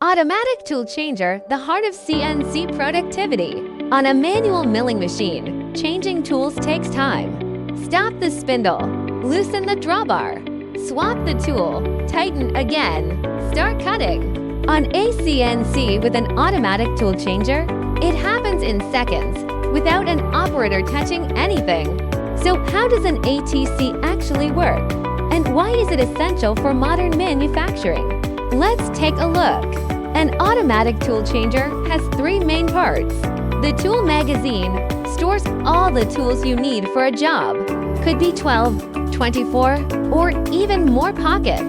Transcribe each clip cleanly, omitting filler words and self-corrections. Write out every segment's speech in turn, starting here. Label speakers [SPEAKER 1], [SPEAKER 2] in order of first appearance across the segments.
[SPEAKER 1] Automatic tool changer, the heart of CNC productivity. On a manual milling machine, changing tools takes time. Stop the spindle, loosen the drawbar, swap the tool, tighten again, start cutting. On a CNC with an automatic tool changer, it happens in seconds, without an operator touching anything. So how does an ATC actually work? And why is it essential for modern manufacturing? Let's take a look. An automatic tool changer has three main parts. The tool magazine stores all the tools you need for a job. Could be 12, 24, or even more pockets.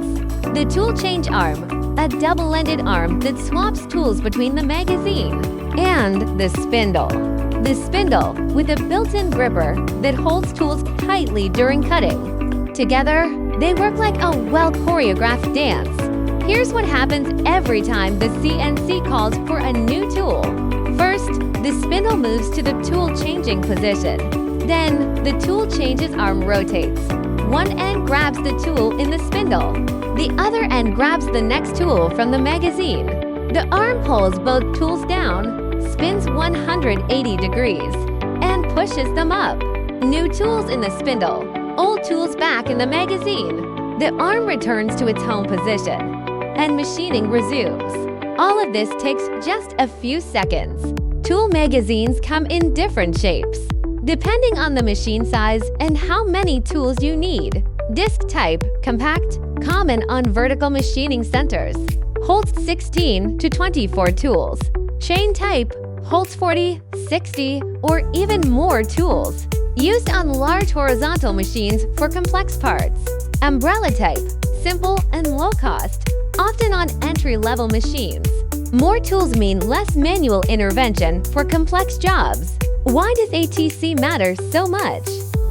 [SPEAKER 1] The tool change arm, a double-ended arm that swaps tools between the magazine. And the spindle. The spindle with a built-in gripper that holds tools tightly during cutting. Together, they work like a well-choreographed dance. Here's what happens every time the CNC calls for a new tool. First, the spindle moves to the tool changing position. Then, the tool changes arm rotates. One end grabs the tool in the spindle. The other end grabs the next tool from the magazine. The arm pulls both tools down, spins 180 degrees, and pushes them up. New tools in the spindle, old tools back in the magazine. The arm returns to its home position, and machining resumes. All of this takes just a few seconds. Tool magazines come in different shapes, depending on the machine size and how many tools you need. Disc type, compact, common on vertical machining centers, holds 16 to 24 tools. Chain type, holds 40, 60, or even more tools. Used on large horizontal machines for complex parts. Umbrella type, simple and low cost, often on entry-level machines. More tools mean less manual intervention for complex jobs. Why does ATC matter so much?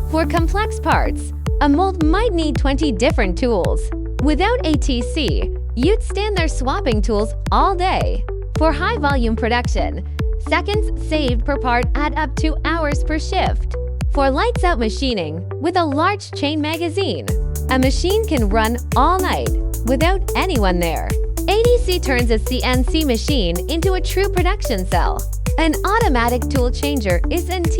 [SPEAKER 1] For complex parts, a mold might need 20 different tools. Without ATC, you'd stand there swapping tools all day. For high-volume production, seconds saved per part add up to hours per shift. For lights-out machining, with a large chain magazine, a machine can run all night without anyone there. ATC turns a CNC machine into a true production cell. An automatic tool changer isn't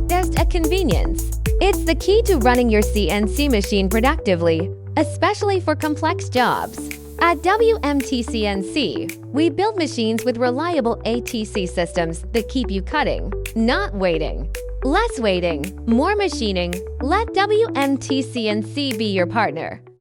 [SPEAKER 1] just a convenience. It's the key to running your CNC machine productively, especially for complex jobs. At WMTCNC, we build machines with reliable ATC systems that keep you cutting, not waiting. Less waiting, more machining. Let WMTCNC be your partner.